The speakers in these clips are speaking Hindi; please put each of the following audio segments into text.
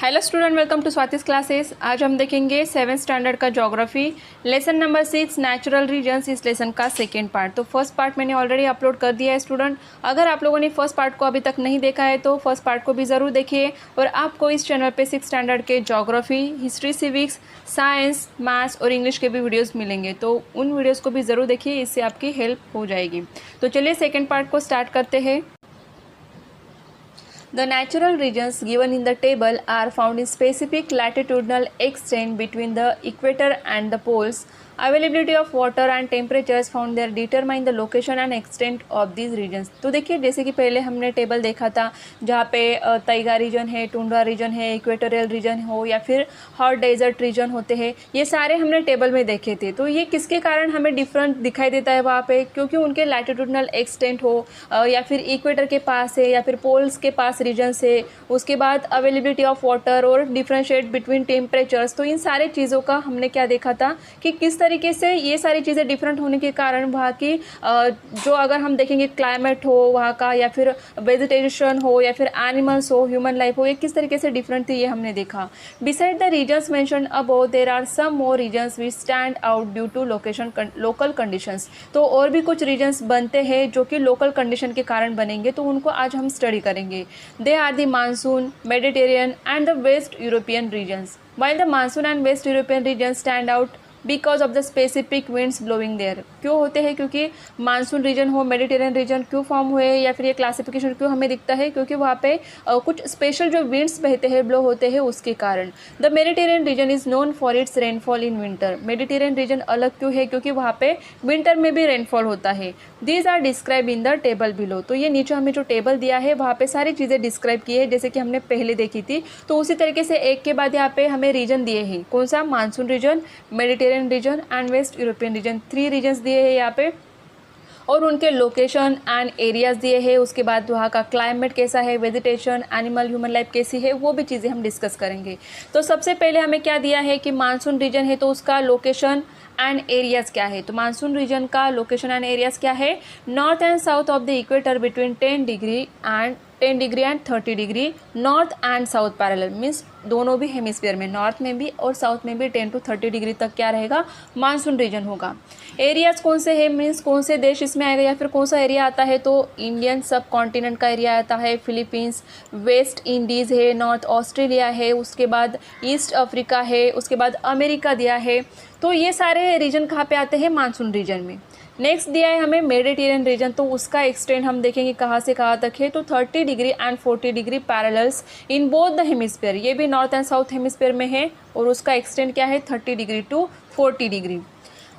Hello student, welcome to Swati's classes. आज हम देखेंगे 7th स्टैंडर्ड का geography lesson number 6 natural regions. इस लेसन का सेकेंड पार्ट। तो फर्स्ट पार्ट मैंने ऑलरेडी अपलोड कर दिया है स्टूडेंट। अगर आप लोगों ने फर्स्ट पार्ट को अभी तक नहीं देखा है तो फर्स्ट पार्ट को भी ज़रूर देखिए। और आपको इस चैनल पे 6th स्टैंडर्ड के geography, history, civics, science, maths और इंग्लिश के भी वीडियोज़ मिलेंगे, तो उन वीडियोज़ को भी ज़रूर देखिए, इससे आपकी हेल्प हो जाएगी। तो चलिए सेकेंड पार्ट को स्टार्ट करते हैं। The natural regions given in the table are found in specific latitudinal extent between the equator and the poles. Availability of water and temperatures found there determine the location and extent of these regions. तो देखिए, जैसे कि पहले हमने टेबल देखा था जहाँ पे तैगा रीजन है, टुंड्रा रीजन है, इक्वेटोरियल रीजन हो या फिर हॉट डेजर्ट रीजन होते हैं, ये सारे हमने टेबल में देखे थे। तो ये किसके कारण हमें डिफरेंट दिखाई देता है वहाँ पे? क्योंकि उनके लैटिट्यूडनल एक्सटेंट हो या फिर इक्वेटर के पास है या फिर पोल्स के पास रीजन से, उसके बाद अवेलेबिलिटी ऑफ वाटर और डिफ्रेंशिएट बिटवीन टेम्परेचर्स। तो इन सारे चीज़ों का हमने क्या देखा था कि किस तरीके से ये सारी चीज़ें डिफरेंट होने के कारण वहाँ की जो अगर हम देखेंगे क्लाइमेट हो वहाँ का या फिर वेजिटेशन हो या फिर एनिमल्स हो, ह्यूमन लाइफ हो, ये किस तरीके से डिफरेंट थी, ये हमने देखा। Beside the regions mention above there are some more regions which stand out due to local conditions. तो और भी कुछ रीजन्स बनते हैं जो कि लोकल कंडीशन के कारण बनेंगे, तो उनको आज हम स्टडी करेंगे। They are the monsoon, Mediterranean and the west European regions. While the monsoon and west European regions stand out because of the specific winds blowing there. क्यों होते हैं? क्योंकि मानसून रीजन हो, मेडिटेरियन रीजन क्यों फॉर्म हुए या फिर ये क्लासिफिकेशन क्यों हमें दिखता है? क्योंकि वहाँ पे कुछ स्पेशल जो विंड्स बहते हैं, ब्लो होते हैं, उसके कारण। The Mediterranean region is known for its rainfall in winter. Mediterranean reason अलग क्यों है? क्योंकि वहाँ पे विंटर में भी रेनफॉल होता है। These are describe in the table below. तो ये नीचे हमें जो टेबल दिया है वहाँ पे सारी चीज़ें डिस्क्राइब की है जैसे कि हमने पहले देखी थी। तो उसी तरीके से एक के बाद यहाँ पे हमें रीजन दिए हैं। कौन सा? Monsoon region, Mediterranean region and west European region. 3 regions दिए हैं यहाँ पे और उनके लोकेशन एंड एरियाज दिए हैं। उसके बाद वहाँ का क्लाइमेट कैसा है, वेजिटेशन, एनिमल, ह्यूमन लाइफ कैसी है, वो भी चीज़ें हम डिस्कस करेंगे। तो सबसे पहले हमें क्या दिया है कि मानसून रीजन है तो उसका लोकेशन एंड एरियाज क्या है। तो मानसून रीजन का लोकेशन एंड एरियाज क्या है? North and south of the equator between 10 degree and 30 degree, north and south parallel, means दोनों भी हेमिस्फीयर में, नॉर्थ में भी और साउथ में भी 10 to 30 डिग्री तक क्या रहेगा? मानसून रीजन होगा। एरियाज कौन से है, मीन्स कौन से देश इसमें आएगा या फिर कौन सा एरिया आता है? तो इंडियन सब कॉन्टिनेंट का एरिया आता है, फिलीपींस, वेस्ट इंडीज़ है, नॉर्थ ऑस्ट्रेलिया है, उसके बाद ईस्ट अफ्रीका है, उसके बाद अमेरिका दिया है। तो ये सारे रीजन कहाँ पे आते हैं? मानसून रीजन में। नेक्स्ट दिया है हमें मेडिटेरियन रीजन। तो उसका एक्सटेंड हम देखेंगे कहाँ से कहाँ तक है। तो 30 degree and 40 degree parallels in both the hemisphere. ये भी नॉर्थ एंड साउथ हेमिस्फीयर में है और उसका एक्सटेंड क्या है? 30 डिग्री टू 40 डिग्री।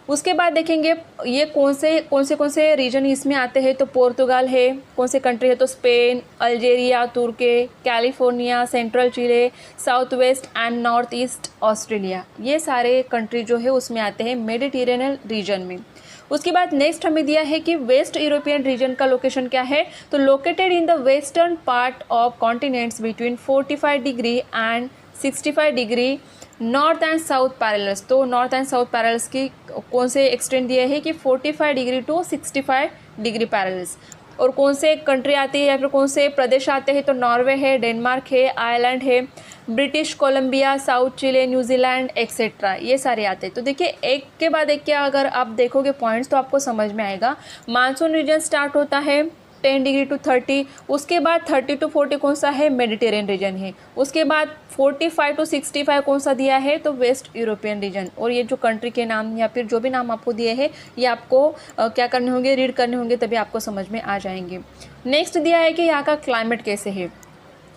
उसके बाद देखेंगे ये कौन से रीजन इसमें आते हैं। तो पोर्तुगाल है, कौन से कंट्री है? तो Spain, Algeria, Turkey, California, central Chile, south west and north east Australia. ये सारे कंट्री जो है उसमें आते हैं मेडिटेरियन रीजन में। उसके बाद नेक्स्ट हमें दिया है कि वेस्ट यूरोपियन रीजन का लोकेशन क्या है। तो located in the western part of continents between 45 degree and 65 degree, north and south parallels. तो नॉर्थ एंड साउथ पैरेलल्स की कौन से एक्सटेंड दिए हैं कि 45 डिग्री टू 65 डिग्री पैरेलल्स। और कौन से कंट्री आती है या फिर कौन से प्रदेश आते हैं? तो नॉर्वे है, डेनमार्क है, आयरलैंड है, ब्रिटिश कोलंबिया, साउथ चिले, न्यूजीलैंड एक्सेट्रा, ये सारे आते हैं। तो देखिए एक के बाद एक क्या अगर आप देखोगे पॉइंट्स तो आपको समझ में आएगा। मानसून रीजन स्टार्ट होता है 10 डिग्री टू 30, उसके बाद 30 टू 40 कौन सा है? मेडिटेरियन रीजन है। उसके बाद 45 टू 65 कौन सा दिया है? तो वेस्ट यूरोपियन रीजन। और ये जो कंट्री के नाम या फिर जो भी नाम आपको दिए हैं ये आपको क्या करने होंगे? रीड करने होंगे, तभी आपको समझ में आ जाएंगे। नेक्स्ट दिया है कि यहाँ का क्लाइमेट कैसे है।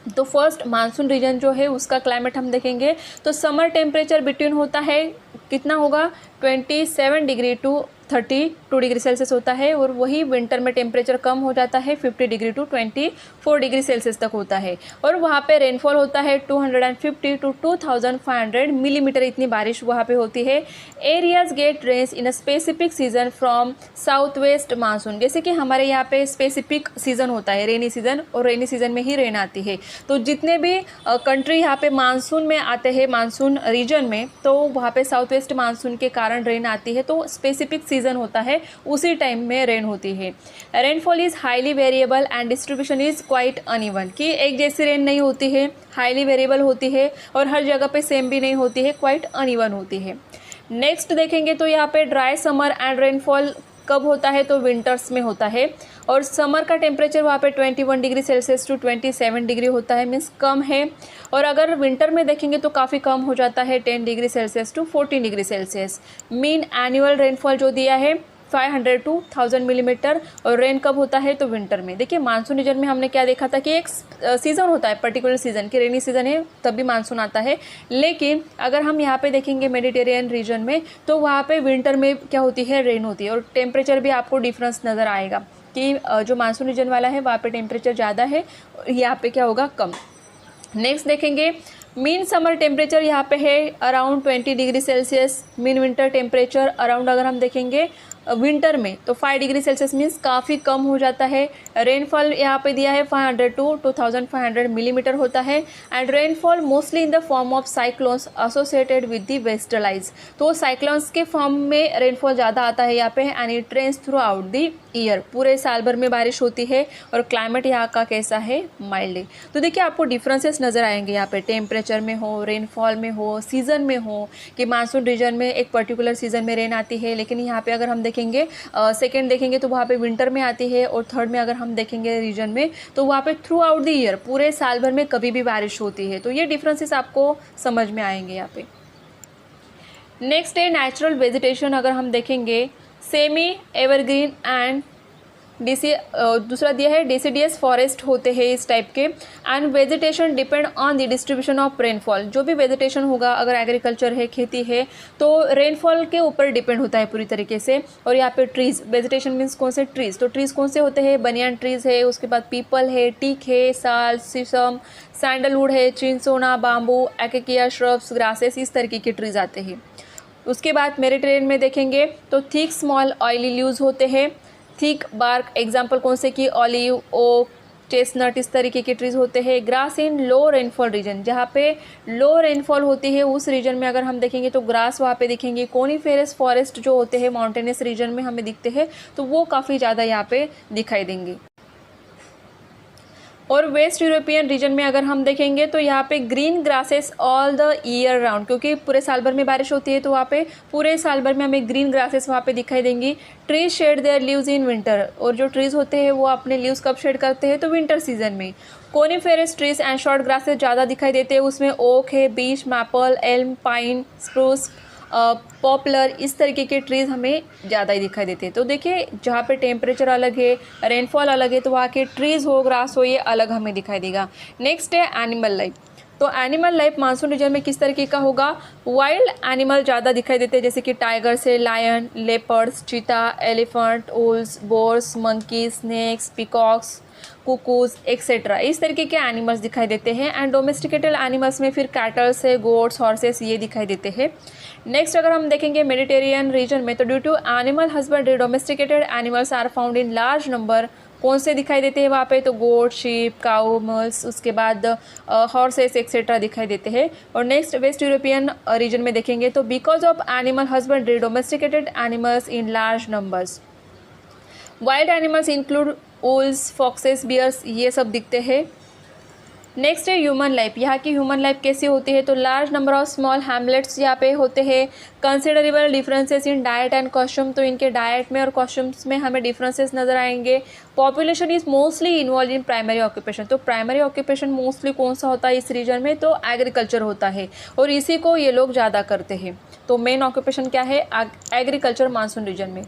तो फर्स्ट मानसून रीजन जो है उसका क्लाइमेट हम देखेंगे। तो समर टेम्परेचर बिटवीन होता है, कितना होगा? 27 डिग्री टू 32 डिग्री सेल्सियस होता है। और वही विंटर में टेम्परेचर कम हो जाता है, 50 डिग्री टू 24 डिग्री सेल्सियस तक होता है। और वहाँ पे रेनफॉल होता है 250 टू 2500 मिलीमीटर, इतनी बारिश वहाँ पे होती है। Areas get rains in a specific season from south west monsoon. जैसे कि हमारे यहाँ पे स्पेसिफिक सीजन होता है रेनी सीजन, और रेनी सीजन में ही रेन आती है। तो जितने भी कंट्री यहाँ पे मानसून में आते हैं, मानसून रीजन में, तो वहाँ पे साउथ वेस्ट मानसून के कारण रेन आती है। तो स्पेसिफिक सीज़न होता है उसी टाइम में रेन होती है। Rainfall is highly variable and distribution is quite uneven, कि एक जैसी रेन नहीं होती है, हाईली वेरिएबल होती है और हर जगह पे सेम भी नहीं होती है, क्वाइट अनइवन होती है। नेक्स्ट देखेंगे तो यहाँ पे ड्राई समर एंड रेनफॉल कब होता है, तो विंटर्स में होता है। और समर का टेम्परेचर वहाँ पे 21 डिग्री सेल्सियस टू 27 डिग्री होता है, मीन्स कम है। और अगर विंटर में देखेंगे तो काफ़ी कम हो जाता है, 10 degree Celsius to 14 degree Celsius. Mean annual rainfall जो दिया है 500 to 1000 मिलीमीटर। और रेन कब होता है, तो विंटर में। देखिए मानसून रीजन में हमने क्या देखा था कि एक सीज़न होता है, पर्टिकुलर सीज़न की, रेनी सीज़न है तभी मानसून आता है। लेकिन अगर हम यहाँ पे देखेंगे मेडिटेरियन रीजन में, तो वहाँ पे विंटर में क्या होती है, रेन होती है। और टेम्परेचर भी आपको डिफरेंस नज़र आएगा कि जो मानसून रीजन वाला है वहाँ पे टेम्परेचर ज़्यादा है, यहाँ पे क्या होगा, कम। नेक्स्ट देखेंगे मीन समर टेम्परेचर यहाँ पे है around 20 degree Celsius. Mean winter temperature around अगर हम देखेंगे विंटर में तो 5 डिग्री सेल्सियस, मीन्स काफ़ी कम हो जाता है। रेनफॉल यहाँ पे दिया है 500 to 2500 मिलीमीटर होता है। And rainfall mostly in the form of cyclones associated with the westerlies, तो साइक्लोन्स के फॉर्म में रेनफॉल ज़्यादा आता है यहाँ पे। And it rains throughout the year, पूरे साल भर में बारिश होती है। और क्लाइमेट यहाँ का कैसा है, माइल्ड है। तो देखिए आपको डिफरेंसेस नज़र आएंगे यहाँ पे, टेम्परेचर में हो, रेनफॉल में हो, सीज़न में हो, कि मानसून रीजन में एक पर्टिकुलर सीज़न में रेन आती है, लेकिन यहाँ पे अगर हम देखेंगे सेकेंड देखेंगे तो वहाँ पे विंटर में आती है। और थर्ड में अगर हम देखेंगे रीजन में तो वहाँ पे थ्रू आउट द ईयर, पूरे साल भर में कभी भी बारिश होती है। तो ये डिफरेंसेस आपको समझ में आएंगे यहाँ पे। नेक्स्ट है नेचुरल वेजिटेशन। अगर हम देखेंगे सेमी एवरग्रीन एंड दूसरा दिया है डेसिडियस फॉरेस्ट होते हैं इस टाइप के। And vegetation depend on the distribution of rainfall, जो भी वेजिटेशन होगा, अगर एग्रीकल्चर है, खेती है, तो रेनफॉल के ऊपर डिपेंड होता है पूरी तरीके से। और यहाँ पे ट्रीज, वेजिटेशन मीन्स कौन से ट्रीज, तो ट्रीज कौन से होते हैं, बनियान ट्रीज है, उसके बाद पीपल है, टीक है, साल, सीसम, सैंडलवुड है, चिंसोना, बाम्बू, एकेकिया, श्रब्स, ग्रासेस, इस तरीके के ट्रीज आते हैं। उसके बाद मेडिटेरेनियन में देखेंगे तो थिक स्मॉल ऑयली लीव्स होते हैं, थिक बार्क, एग्जाम्पल कौन से कि ऑलिव, ओक, चेस्टनट, इस तरीके के ट्रीज होते हैं। ग्रास इन लो रेनफॉल रीजन, जहाँ पे लो रेनफॉल होती है उस रीजन में अगर हम देखेंगे तो ग्रास वहाँ पे दिखेंगे। कोनीफेरस फॉरेस्ट जो होते हैं माउंटेनियस रीजन में हमें दिखते हैं, तो वो काफ़ी ज़्यादा यहाँ पे दिखाई देंगे। और वेस्ट यूरोपियन रीजन में अगर हम देखेंगे तो यहाँ पे green grasses all the year round, क्योंकि पूरे साल भर में बारिश होती है तो वहाँ पे पूरे साल भर में हमें ग्रीन ग्रासेस वहाँ पे दिखाई देंगी। Trees shade there leaves in winter, और जो ट्रीज होते हैं वो अपने लीव्स कब शेड करते हैं, तो विंटर सीजन में। Coniferous trees and short grasses ज़्यादा दिखाई देते हैं, उसमें ओक है, beech, maple, elm, pine, spruce, poplar, इस तरीके के ट्रीज़ हमें ज़्यादा ही दिखाई देते हैं। तो देखिए जहाँ पे टेम्परेचर अलग है, रेनफॉल अलग है, तो वहाँ के ट्रीज़ हो, ग्रास हो, ये अलग हमें दिखाई देगा। नेक्स्ट है एनिमल लाइफ। तो एनिमल लाइफ मानसून रीजन में किस तरीके का होगा, वाइल्ड एनिमल ज़्यादा दिखाई देते हैं, जैसे कि टाइगर से lion, leopards, cheetah, elephant, owls, boars, monkey, snakes, peacocks, cuckoos etcetera, इस तरीके के एनिमल्स दिखाई देते हैं। एंड डोमेस्टिकेटेड एनिमल्स में फिर कैटल्स है, गोट्स, हॉर्सेस, ये दिखाई देते हैं। नेक्स्ट अगर हम देखेंगे मेडिटेरियन रीजन में, तो due to animal husbandry domesticated animals are found in large number. कौन से दिखाई देते हैं वहाँ पे, तो गोट, शीप, काऊ, मल्स, उसके बाद हॉर्सेस एक्सेट्रा दिखाई देते हैं। और नेक्स्ट वेस्ट यूरोपियन रीजन में देखेंगे तो because of animal husbandry domesticated animals in large numbers. Wild animals include wolves, foxes, bears, ये सब दिखते हैं। नेक्स्ट है ह्यूमन लाइफ। यहाँ की ह्यूमन लाइफ कैसी होती है, तो large number of small Hamlet's यहाँ पे होते हैं। Considerable differences in diet and costume, तो इनके डाइट में और कॉस्ट्यूम्स में हमें डिफरेंसेस नज़र आएंगे। Population is mostly involve in primary occupation, तो प्राइमरी ऑक्यूपेशन मोस्टली कौन सा होता है इस रीजन में, तो एग्रीकल्चर होता है, और इसी को ये लोग ज़्यादा करते हैं। तो मेन ऑक्यूपेशन क्या है, एग्रीकल्चर मानसून रीजन में।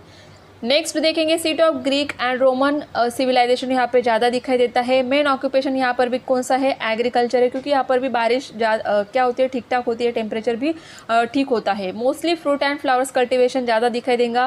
नेक्स्ट देखेंगे seat of Greek and Roman civilization यहाँ पे ज़्यादा दिखाई देता है। मेन ऑक्यूपेशन यहाँ पर भी कौन सा है, एग्रीकल्चर है, क्योंकि यहाँ पर भी बारिश क्या होती है, ठीक ठाक होती है, टेम्परेचर भी ठीक होता है। Mostly fruit and flowers cultivation ज़्यादा दिखाई देगा।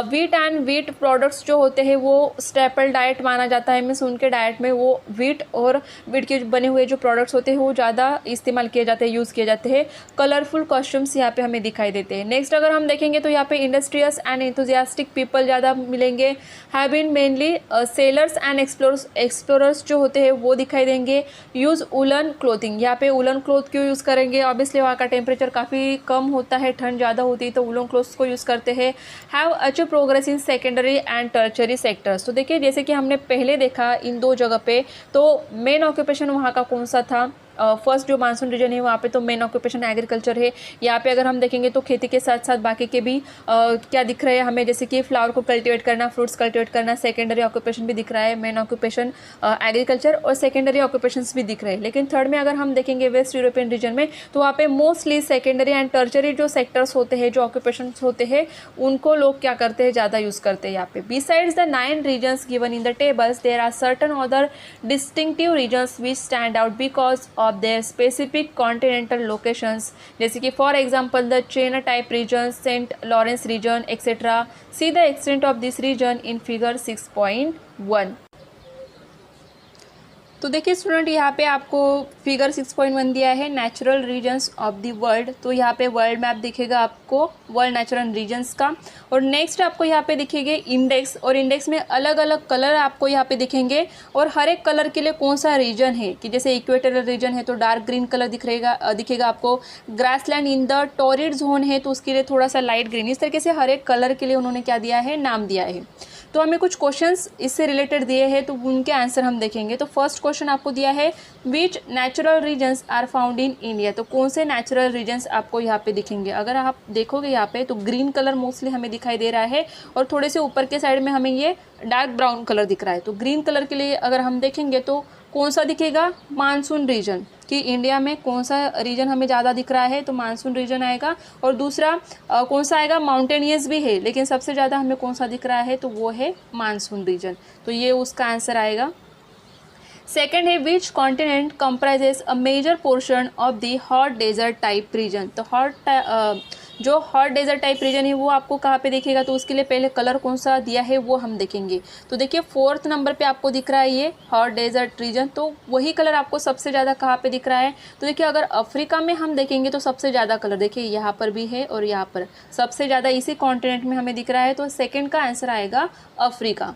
वीट एंड वीट प्रोडक्ट्स जो होते हैं वो स्टेपल डाइट माना जाता है, मीन्स उनके डाइट में वो वीट और वीट के बने हुए जो प्रोडक्ट्स होते हैं वो ज़्यादा इस्तेमाल किए जाते हैं, यूज़ किए जाते हैं। कलरफुल कॉस्ट्यूम्स यहाँ पे हमें दिखाई देते हैं। नेक्स्ट अगर हम देखेंगे तो यहाँ पे इंडस्ट्रियस एंड इंथुजियास्टिक पीपल ज़्यादा मिलेंगे। Have been mainly sailors and explorers जो होते हैं वो दिखाई देंगे। यूज़ वुलन क्लोथिंग, यहाँ पे वुलन क्लोथ क्यों यूज़ करेंगे, ऑब्वियसली वहाँ का टेम्परेचर काफ़ी कम होता है, ठंड ज़्यादा होती है, तो वुलन क्लोथ्स को यूज़ करते हैं। Have achieve progress in secondary and tertiary sectors, तो देखिए जैसे कि हमने पहले देखा इन दो जगह पे, तो मेन ऑक्यूपेशन वहाँ का कौन सा था, फर्स्ट जो मानसून रीजन है वहाँ पे तो मेन ऑक्यूपेशन एग्रीकल्चर है। यहाँ पे अगर हम देखेंगे तो खेती के साथ साथ बाकी के भी क्या दिख रहे हैं हमें, जैसे कि फ्लावर को कल्टीवेट करना, फ्रूट्स कल्टीवेट करना, सेकेंडरी ऑक्यूपेशन भी दिख रहा है। मेन ऑक्यूपेशन एग्रीकल्चर और सेकेंडरी ऑक्यूपेशंस भी दिख रहे हैं। लेकिन थर्ड में अगर हम देखेंगे वेस्ट यूरोपियन रीजन में, तो वहाँ पे मोस्टली सेकेंडरी एंड टर्चरी जो सेक्टर्स होते हैं, जो ऑक्यूपेशन होते हैं, उनको लोग क्या करते हैं, ज़्यादा यूज़ करते हैं यहाँ पे। Besides the 9 regions given in the tables, there are certain other distinctive regions which stand out because of their specific continental locations, जैसे कि for example the China type region, Saint Lawrence region etcetera. See the extent of this region in figure 6.1। तो देखिए स्टूडेंट, यहाँ पे आपको फिगर 6.1 दिया है natural regions of the world. तो यहाँ पे वर्ल्ड मैप दिखेगा आपको वर्ल्ड नेचुरल रीजन्स का, और नेक्स्ट आपको यहाँ पे दिखेंगे इंडेक्स, और इंडेक्स में अलग अलग कलर आपको यहाँ पे दिखेंगे, और हर एक कलर के लिए कौन सा रीजन है, कि जैसे इक्वेटोरियल रीजन है तो डार्क ग्रीन कलर दिखेगा आपको। Grassland in the torrid zone है तो उसके लिए थोड़ा सा लाइट ग्रीन। इस तरीके से हर एक कलर के लिए उन्होंने क्या दिया है, नाम दिया है। तो हमें कुछ क्वेश्चंस इससे रिलेटेड दिए हैं, तो उनके आंसर हम देखेंगे। तो फर्स्ट क्वेश्चन आपको दिया है which natural regions are found in India, तो कौन से नेचुरल रीजन्स आपको यहाँ पे दिखेंगे। अगर आप देखोगे यहाँ पे तो ग्रीन कलर मोस्टली हमें दिखाई दे रहा है, और थोड़े से ऊपर के साइड में हमें ये डार्क ब्राउन कलर दिख रहा है। तो ग्रीन कलर के लिए अगर हम देखेंगे तो कौन सा दिखेगा, मानसून रीजन, कि इंडिया में कौन सा रीजन हमें ज़्यादा दिख रहा है, तो मानसून रीजन आएगा। और दूसरा कौन सा आएगा, माउंटेनियस भी है, लेकिन सबसे ज़्यादा हमें कौन सा दिख रहा है, तो वो है मानसून रीजन। तो ये उसका आंसर आएगा। सेकेंड है which continent comprises a major portion of the hot desert type region, तो जो हॉट डेजर्ट टाइप रीजन है वो आपको कहाँ पे दिखेगा, तो उसके लिए पहले कलर कौन सा दिया है वो हम देखेंगे। तो देखिए 4th नंबर पे आपको दिख रहा है ये हॉट डेजर्ट रीजन, तो वही कलर आपको सबसे ज़्यादा कहाँ पे दिख रहा है। तो देखिए अगर अफ्रीका में हम देखेंगे तो सबसे ज़्यादा कलर देखिए यहाँ पर भी है, और यहाँ पर सबसे ज़्यादा इसी कॉन्टिनेंट में हमें दिख रहा है, तो सेकेंड का आंसर आएगा अफ्रीका।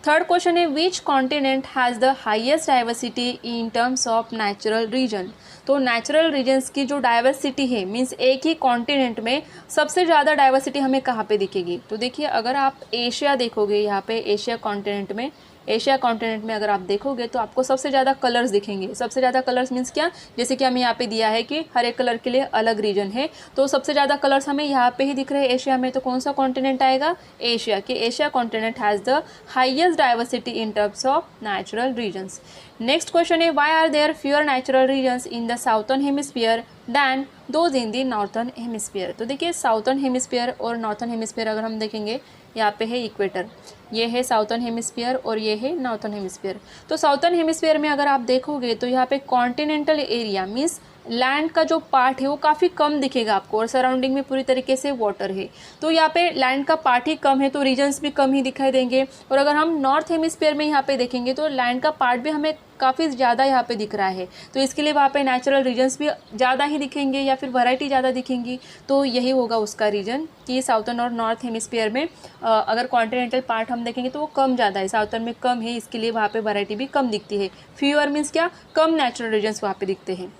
थर्ड क्वेश्चन है which continent has the highest diversity in terms of natural region, तो नेचुरल रीजन्स की जो डाइवर्सिटी है, मीन्स एक ही कॉन्टिनेंट में सबसे ज़्यादा डाइवर्सिटी हमें कहाँ पे दिखेगी। तो देखिए अगर आप एशिया देखोगे, यहाँ पे एशिया कॉन्टिनेंट में अगर आप देखोगे तो आपको सबसे ज़्यादा कलर्स दिखेंगे। सबसे ज़्यादा कलर्स मीन्स क्या, जैसे कि हमें यहाँ पे दिया है कि हर एक कलर के लिए अलग रीजन है, तो सबसे ज़्यादा कलर्स हमें यहाँ पे ही दिख रहे हैं एशिया में। तो कौन सा कॉन्टिनेंट आएगा, एशिया, कि Asia continent has the highest diversity in terms of natural regions. Next question है why are there fewer natural regions in the southern hemisphere than those in the northern hemisphere. तो देखिए साउथर्न हेमिस्फीयर और नॉर्थर्न हेमिस्फीयर अगर हम देखेंगे, यहाँ पे है इक्वेटर, ये है साउथर्न हेमिस्फीयर और ये है नॉर्थर्न हेमिस्फीयर। तो साउथर्न हेमिस्फीयर में अगर आप देखोगे तो यहाँ पे कॉन्टिनेंटल एरिया मीन्स लैंड का जो पार्ट है वो काफ़ी कम दिखेगा आपको, और सराउंडिंग में पूरी तरीके से वाटर है। तो यहाँ पे लैंड का पार्ट ही कम है, तो रीजन्स भी कम ही दिखाई देंगे। और अगर हम नॉर्थ हेमिस्फीयर में यहाँ पे देखेंगे तो लैंड का पार्ट भी हमें काफ़ी ज़्यादा यहाँ पे दिख रहा है, तो इसके लिए वहाँ पे नेचुरल रीजन्स भी ज़्यादा ही दिखेंगे, या फिर वैरायटी ज़्यादा दिखेंगी। तो यही होगा उसका रीजन कि साउथर्न और नॉर्थ हेमिस्फीयर में अगर कॉन्टिनेंटल पार्ट हम देखेंगे तो वो कम ज़्यादा है, साउथर्न में कम है, इसके लिए वहाँ पे वैरायटी भी कम दिखती है। फ्यूअर मीन्स क्या, कम नेचुरल रीजन्स वहाँ पे दिखते हैं।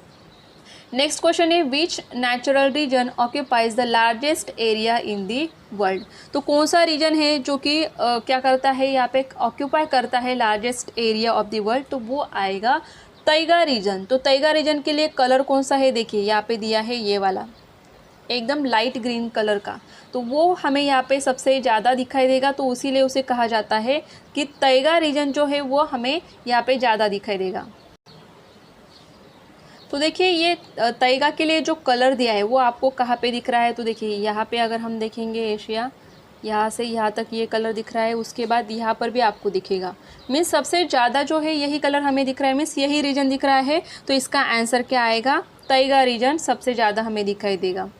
नेक्स्ट क्वेश्चन है which natural region occupies the largest area in the world, तो कौन सा रीजन है जो कि क्या करता है, यहाँ पे ऑक्यूपाई करता है largest area of the world, तो वो आएगा तैगा रीजन। तो तैगा रीजन के लिए कलर कौन सा है, देखिए यहाँ पे दिया है ये वाला एकदम लाइट ग्रीन कलर का, तो वो हमें यहाँ पे सबसे ज़्यादा दिखाई देगा, तो इसीलिए उसे कहा जाता है कि तैगा रीजन जो है वो हमें यहाँ पे ज़्यादा दिखाई देगा। तो देखिए ये तैगा के लिए जो कलर दिया है वो आपको कहाँ पे दिख रहा है, तो देखिए यहाँ पे अगर हम देखेंगे एशिया, यहाँ से यहाँ तक ये कलर दिख रहा है, उसके बाद यहाँ पर भी आपको दिखेगा। मीन्स सबसे ज़्यादा जो है यही कलर हमें दिख रहा है, मीन्स यही रीजन दिख रहा है, तो इसका आंसर क्या आएगा, तैगा रीजन सबसे ज़्यादा हमें दिखाई देगा।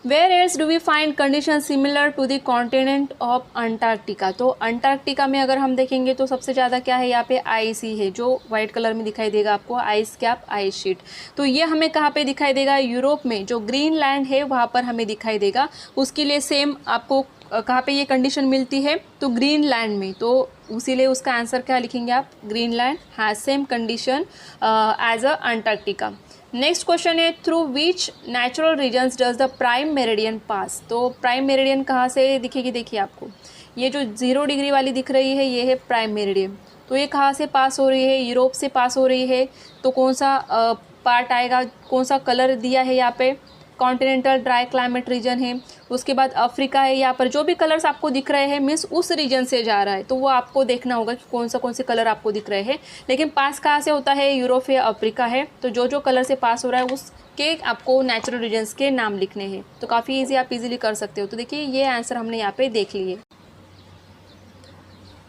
Where else do we find condition similar to the continent of Antarctica, तो अंटार्कटिका में अगर हम देखेंगे तो सबसे ज़्यादा क्या है, यहाँ पे आइस ही है, जो वाइट कलर में दिखाई देगा आपको, आइस कैप, आइस शीट। तो ये हमें कहाँ पे दिखाई देगा, यूरोप में जो ग्रीनलैंड है वहाँ पर हमें दिखाई देगा। उसके लिए सेम आपको कहाँ पे ये कंडीशन मिलती है, तो ग्रीनलैंड में। तो उसीलिए उसका आंसर क्या लिखेंगे आप, Greenland has same condition as a Antarctica. Next question है, through which natural regions does the prime meridian pass. तो प्राइम मेरिडियन कहाँ से दिखेगी, देखिए आपको ये जो 0 डिग्री वाली दिख रही है, ये है प्राइम मेरिडियन। तो ये कहाँ से पास हो रही है, यूरोप से पास हो रही है। तो कौन सा पार्ट आएगा, कौन सा कलर दिया है यहाँ पे, कॉन्टिनेंटल ड्राई क्लाइमेट रीजन है। उसके बाद अफ्रीका है, यहाँ पर जो भी कलर्स आपको दिख रहे हैं मीन्स उस रीजन से जा रहा है, तो वो आपको देखना होगा कि कौन से कलर आपको दिख रहे हैं। लेकिन पास कहाँ से होता है, यूरोप है, अफ्रीका है। तो जो जो कलर से पास हो रहा है उसके आपको नेचुरल रीजन्स के नाम लिखने हैं। तो काफ़ी ईजी, आप इजीली कर सकते हो। तो देखिए ये आंसर हमने यहाँ पे देख लिए।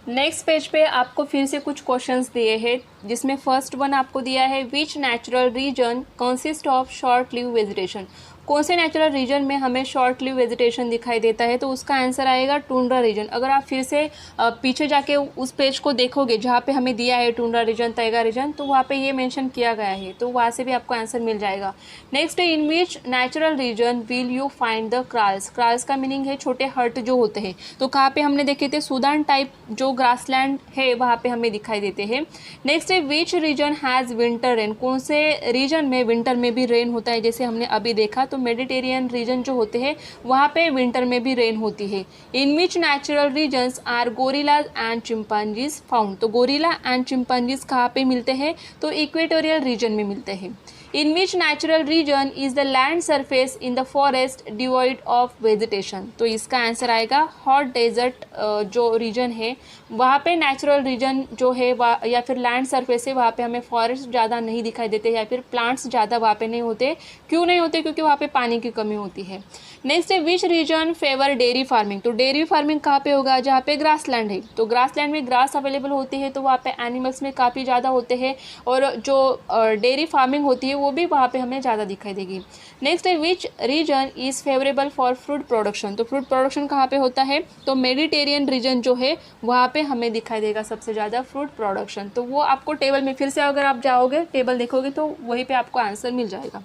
नेक्स्ट पेज पे आपको फिर से कुछ क्वेश्चंस दिए हैं, जिसमें फर्स्ट वन आपको दिया है, which natural region consist of short live vegetation. कौन से नेचुरल रीजन में हमें शॉर्ट लिव वेजिटेशन दिखाई देता है, तो उसका आंसर आएगा टुंड्रा रीजन। अगर आप फिर से पीछे जाके उस पेज को देखोगे जहाँ पे हमें दिया है टुंड्रा रीजन, तैगा रीजन, तो वहाँ पे ये मेंशन किया गया है, तो वहाँ से भी आपको आंसर मिल जाएगा। Next, in which natural region will you find the kraals. Kraals का मीनिंग है छोटे हर्ट जो होते हैं। तो कहाँ पे हमने देखे थे, सूडान टाइप जो ग्रासलैंड है वहाँ पे हमें दिखाई देते हैं। नेक्स्ट है, which region has winter rain. कौन से रीजन में विंटर में भी रेन होता है, जैसे हमने अभी देखा। तो मेडिटेरियन रीजन जो होते हैं वहाँ पे विंटर में भी रेन होती है। In which natural regions are gorillas and chimpanzees found. तो गोरिल्ला एंड चिंपांजीज कहाँ पे मिलते हैं, तो इक्वेटोरियल रीजन में मिलते हैं। In which natural region is the land surface in the forest devoid of vegetation. तो इसका आंसर आएगा हॉट डेजर्ट जो रीजन है वहाँ पे नेचुरल रीजन जो है या फिर लैंड सरफेस है वहाँ पे हमें फॉरेस्ट ज़्यादा नहीं दिखाई देते, या फिर प्लांट्स ज़्यादा वहाँ पे नहीं होते। क्यों नहीं होते, क्योंकि वहाँ पे पानी की कमी होती है। नेक्स्ट है, which region favour dairy farming. तो डेयरी फार्मिंग कहाँ पे होगा, जहाँ पे ग्रासलैंड है। तो ग्रासलैंड में ग्रास अवेलेबल होती है, तो वहाँ पे एनिमल्स में काफ़ी ज़्यादा होते हैं, और जो डेयरी फार्मिंग होती है वो भी वहाँ पे हमें ज़्यादा दिखाई देगी। नेक्स्ट है, which region is favourable for fruit production. तो फ्रूट प्रोडक्शन कहाँ पे होता है, तो मेडिटेरियन रीजन जो है वहाँ पे हमें दिखाई देगा सबसे ज़्यादा फ्रूट प्रोडक्शन। तो वो आपको टेबल में फिर से अगर आप जाओगे टेबल देखोगे तो वहीं पे आपको आंसर मिल जाएगा।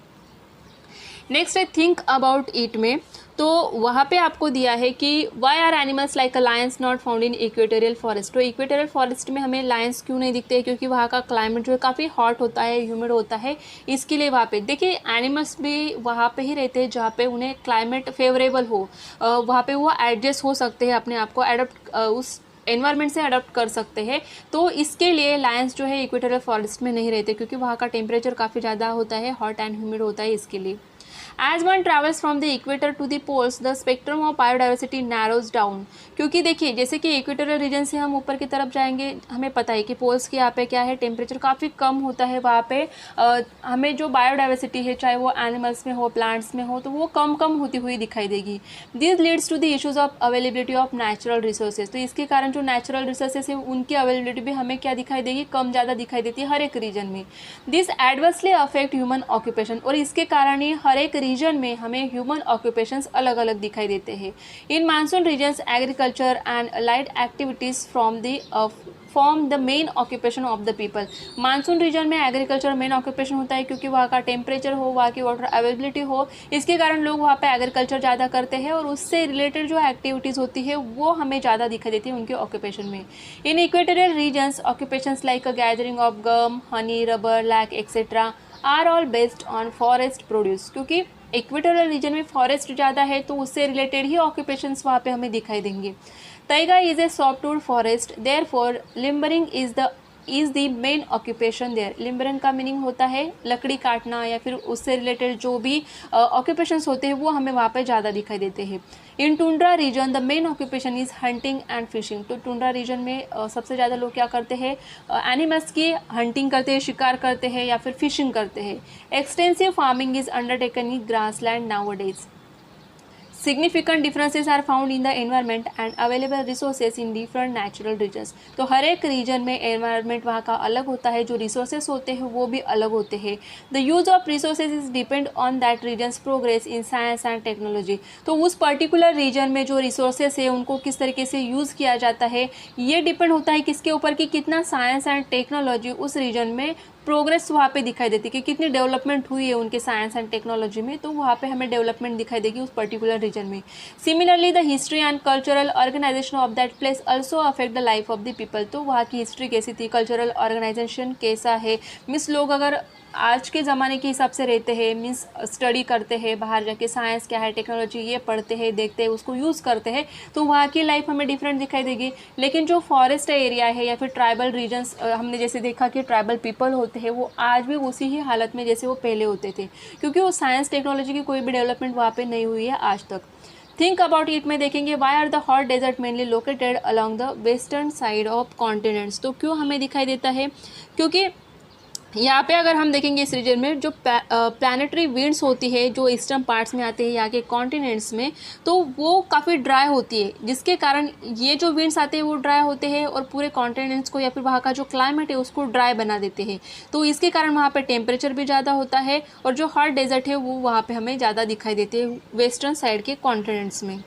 नेक्स्ट है, थिंक अबाउट इट में। तो वहाँ पे आपको दिया है कि why are animals like a lions not found in equatorial forest. तो इक्वेटोरियल फॉरेस्ट में हमें लायंस क्यों नहीं दिखते, क्योंकि वहाँ का क्लाइमेट जो है काफ़ी हॉट होता है, ह्यूमिड होता है। इसके लिए वहाँ पे देखिए एनिमल्स भी वहाँ पे ही रहते हैं जहाँ पे उन्हें क्लाइमेट फेवरेबल हो, वहाँ पे वो एडजस्ट हो सकते हैं, अपने आप को एडप्ट उस एनवायरनमेंट से अडॉप्ट कर सकते हैं। तो इसके लिए लायंस जो है इक्वेटोरियल फॉरेस्ट में नहीं रहते, क्योंकि वहाँ का टेम्परेचर काफ़ी ज़्यादा होता है, हॉट एंड ह्यूमिड होता है। इसके लिए As one travels from the equator to the poles, the spectrum of biodiversity narrows down। क्योंकि देखिए जैसे कि इक्वेटोरियल रीजन से हम ऊपर की तरफ जाएंगे, हमें पता है कि पोल्स के यहाँ पे क्या है, टेम्परेचर काफ़ी कम होता है। वहाँ पे हमें जो बायोडाइवर्सिटी है, चाहे वो एनिमल्स में हो, प्लांट्स में हो, तो वो कम होती हुई दिखाई देगी। This leads to the issues of availability of natural resources. तो इसके कारण जो नेचुरल रिसोर्सेज है उनकी अवेलेबिलिटी भी हमें क्या दिखाई देगी, कम ज़्यादा दिखाई देती है हर एक रीजन में। This adversely affect human occupation. और इसके कारण ही हर एक रीजन में हमें ह्यूमन ऑक्यूपेशंस अलग अलग दिखाई देते हैं। In monsoon regions agriculture and allied activities form the main occupation of the people. Monsoon region में एग्रीकल्चर मेन ऑक्यूपेशन होता है, क्योंकि वहाँ का टेम्परेचर हो, वहाँ की वाटर अवेलेबिलिटी हो, इसके कारण लोग वहाँ पे एग्रीकल्चर ज़्यादा करते हैं, और उससे रिलेटेड जो एक्टिविटीज़ होती है वो हमें ज़्यादा दिखाई देती है उनके ऑक्यूपेशन में। In equatorial regions occupations like a gathering of gum, honey, rubber, lac etcetera are all based on forest produce. क्योंकि इक्वेटोरियल रीजन में फॉरेस्ट ज़्यादा है, तो उससे रिलेटेड ही ऑक्यूपेशंस वहाँ पे हमें दिखाई देंगे। Taiga is a softwood forest, therefore lumbering is the main occupation there. Lumbering का मीनिंग होता है लकड़ी काटना, या फिर उससे रिलेटेड जो भी ऑक्यूपेशंस होते हैं वो हमें वहाँ पे ज़्यादा दिखाई देते हैं। In tundra region the main occupation is hunting and fishing. तो टुंड्रा रीजन में सबसे ज़्यादा लोग क्या करते हैं, एनिमल्स की हंटिंग करते हैं, शिकार करते हैं, या फिर फिशिंग करते हैं। Extensive farming is undertaken in grassland nowadays. Significant differences are found in the environment and available resources in different natural regions। तो हर एक रीजन में एनवायरनमेंट वहाँ का अलग होता है, जो रिसोर्सेज होते हैं वो भी अलग होते हैं। The use of resources is depend on that regions progress in science and technology. तो उस पर्टिकुलर रीजन में जो रिसोर्सेज है उनको किस तरीके से यूज़ किया जाता है, ये डिपेंड होता है किसके ऊपर, कि कितना साइंस एंड टेक्नोलॉजी उस रीजन में प्रोग्रेस वहाँ पे दिखाई देती है कि कितनी डेवलपमेंट हुई है उनके साइंस एंड टेक्नोलॉजी में, तो वहाँ पे हमें डेवलपमेंट दिखाई देगी उस पर्टिकुलर रीजन में। Similarly the history and cultural organization of that place also affect the life of the people. तो वहाँ की हिस्ट्री कैसी थी, कल्चरल ऑर्गेनाइजेशन कैसा है, मीन्स लोग अगर आज के ज़माने के हिसाब से रहते हैं, मीन्स स्टडी करते हैं, बाहर जाके साइंस क्या है, टेक्नोलॉजी ये पढ़ते हैं, देखते हैं, उसको यूज़ करते हैं, तो वहाँ की लाइफ हमें डिफरेंट दिखाई देगी। लेकिन जो फॉरेस्ट एरिया है या फिर ट्राइबल रीजन्स, हमने जैसे देखा कि ट्राइबल पीपल होते हैं वो आज भी उसी ही हालत में जैसे वो पहले होते थे, क्योंकि वो साइंस टेक्नोलॉजी की कोई भी डेवलपमेंट वहाँ पर नहीं हुई है आज तक। थिंक अबाउट इट में देखेंगे why are the hot desert mainly located along the western side of continents. तो क्यों हमें दिखाई देता है, क्योंकि यहाँ पे अगर हम देखेंगे इस रीजन में जो प्लानिटरी विंड्स होती है जो ईस्टर्न पार्ट्स में आते हैं यहाँ के कॉन्टिनेंट्स में, तो वो काफ़ी ड्राई होती है, जिसके कारण ये जो विंड्स आते हैं वो ड्राई होते हैं और पूरे कॉन्टिनेंट्स को या फिर वहाँ का जो क्लाइमेट है उसको ड्राई बना देते हैं। तो इसके कारण वहाँ पे टेम्परेचर भी ज़्यादा होता है और जो हॉट डेजर्ट है वो वहाँ पे हमें ज़्यादा दिखाई देते हैं वेस्टर्न साइड के कॉन्टिनेंट्स में।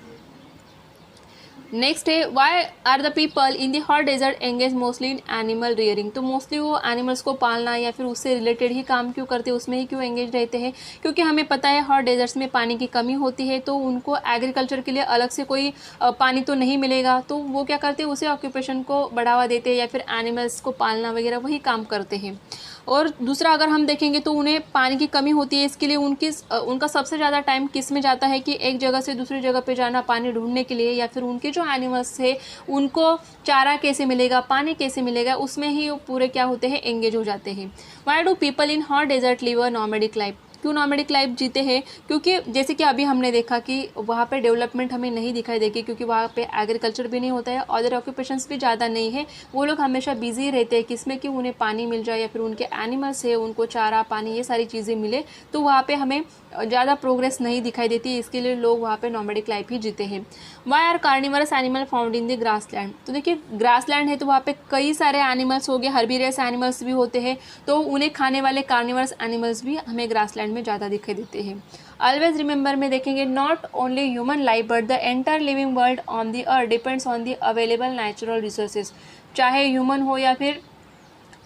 नेक्स्ट है why are the people in the hot desert engage mostly in animal rearing. तो मोस्टली वो एनिमल्स को पालना या फिर उससे रिलेटेड ही काम क्यों करते हैं, उसमें ही क्यों एंगेज रहते हैं, क्योंकि हमें पता है हॉट डेजर्ट्स में पानी की कमी होती है, तो उनको एग्रीकल्चर के लिए अलग से कोई पानी तो नहीं मिलेगा, तो वो क्या करते हैं उसे ऑक्यूपेशन को बढ़ावा देते हैं या फिर एनिमल्स को पालना वगैरह वही काम करते हैं। और दूसरा अगर हम देखेंगे तो उन्हें पानी की कमी होती है, इसके लिए उनका सबसे ज़्यादा टाइम किस में जाता है कि एक जगह से दूसरी जगह पे जाना पानी ढूंढने के लिए, या फिर उनके जो एनिमल्स है उनको चारा कैसे मिलेगा, पानी कैसे मिलेगा, उसमें ही वो पूरे क्या होते हैं एंगेज हो जाते हैं। Why do people in hot desert live a nomadic life. क्यों नॉमेडिक लाइफ जीते हैं, क्योंकि जैसे कि अभी हमने देखा कि वहाँ पे डेवलपमेंट हमें नहीं दिखाई देगी, क्योंकि वहाँ पे एग्रीकल्चर भी नहीं होता है, अदर ऑक्यूपेशंस भी ज़्यादा नहीं है, वो लोग हमेशा बिजी रहते हैं किसमें कि उन्हें पानी मिल जाए या फिर उनके एनिमल्स है उनको चारा पानी ये सारी चीज़ें मिले, तो वहाँ पे हमें ज़्यादा प्रोग्रेस नहीं दिखाई देती, इसके लिए लोग वहाँ पे नॉमेडिक लाइफ ही जीते हैं। Why are carnivorous animal found in the grassland. तो देखिए ग्रास लैंड है तो वहाँ पे कई सारे एनिमल्स हो गए, हर्बीरियस एनिमल्स भी होते हैं, तो उन्हें खाने वाले कार्निवरस एनिमल्स भी हमें ग्रास लैंड में ज़्यादा दिखाई देते हैं। ऑलवेज रिमेंबर में देखेंगे not only human life but the entire living world on the earth depends on the available natural resources. चाहे ह्यूमन हो या फिर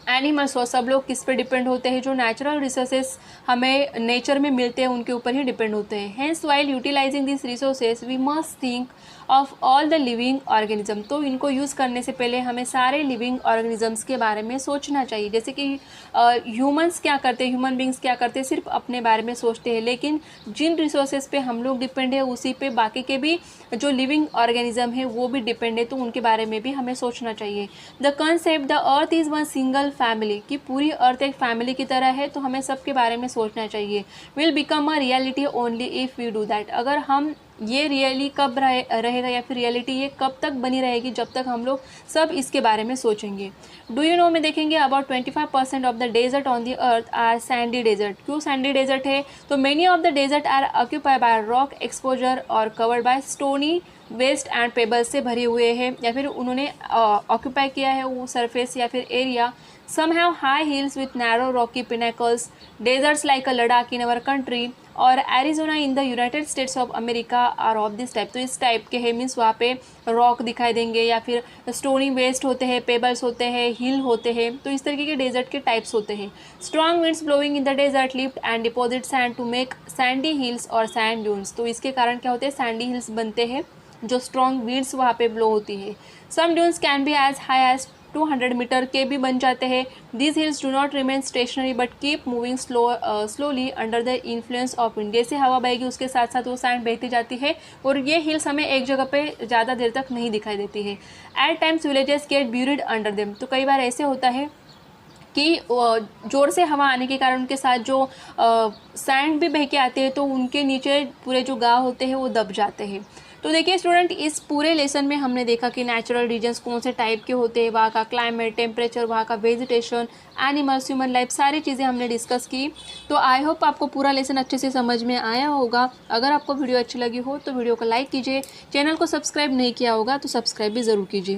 एनिमल्स हो, सब लोग किस पे डिपेंड होते हैं, जो नेचुरल रिसोर्सेज हमें नेचर में मिलते हैं उनके ऊपर ही डिपेंड होते हैं। Hence while utilizing this resources we must think of all the living organism. तो इनको यूज़ करने से पहले हमें सारे लिविंग ऑर्गेनिजम्स के बारे में सोचना चाहिए। जैसे कि ह्यूमन्स क्या करते हैं, ह्यूमन बींग्स क्या करते हैं, सिर्फ अपने बारे में सोचते हैं, लेकिन जिन रिसोर्सेज पे हम लोग डिपेंड है उसी पे बाकी के भी जो लिविंग ऑर्गेनिज्म है वो भी डिपेंड है, तो उनके बारे में भी हमें सोचना चाहिए। The concept the earth is one single family, कि पूरी अर्थ एक फैमिली की तरह है, तो हमें सबके बारे में सोचना चाहिए। Will become a reality only if we do that. अगर हम ये रियली कब रहेगा या फिर रियलिटी ये कब तक बनी रहेगी, जब तक हम लोग सब इसके बारे में सोचेंगे। डू यू नो में देखेंगे about 25% of the desert on the earth are sandy desert. क्यों सैंडी डेजर्ट है, तो many of the desert are occupied by rock exposure और covered by stony waste and pebbles से भरे हुए हैं, या फिर उन्होंने ऑक्यूपाई किया है वो सरफेस या फिर area. Some have high hills with narrow rocky pinnacles, deserts like a Ladakh in our country और Arizona in the United States of America are of this type. तो इस टाइप के है, मीन्स वहाँ पे रॉक दिखाई देंगे या फिर स्टोनी वेस्ट होते हैं, पेबल्स होते हैं, हिल होते हैं, तो इस तरीके के डेजर्ट के टाइप्स होते हैं। Strong winds blowing in the desert lift and deposit sand to make sandy hills और सैंड ड्यून्स। तो इसके कारण क्या होते हैं, सैंडी हिल्स बनते हैं जो स्ट्रॉन्ग विंड्स वहाँ पे ब्लो होती है। Some dunes can be as high as 200 metre के भी बन जाते हैं। These hills do not remain stationary but keep moving slowly under the influence of wind. जैसे हवा बहेगी उसके साथ साथ वो सैंड बहती जाती है और ये हिल्स हमें एक जगह पे ज़्यादा देर तक नहीं दिखाई देती है। At times villages get buried under them. तो कई बार ऐसे होता है कि ज़ोर से हवा आने के कारण उनके साथ जो सैंड भी बह के आते हैं तो उनके नीचे पूरे जो गाँव होते हैं वो दब जाते हैं। तो देखिए स्टूडेंट, इस पूरे लेसन में हमने देखा कि नेचुरल रीजन्स कौन से टाइप के होते हैं, वहाँ का क्लाइमेट, टेम्परेचर, वहाँ का वेजिटेशन, एनिमल्स, ह्यूमन लाइफ, सारी चीज़ें हमने डिस्कस की। तो आई होप आपको पूरा लेसन अच्छे से समझ में आया होगा। अगर आपको वीडियो अच्छी लगी हो तो वीडियो को लाइक कीजिए, चैनल को सब्सक्राइब नहीं किया होगा तो सब्सक्राइब भी ज़रूर कीजिए।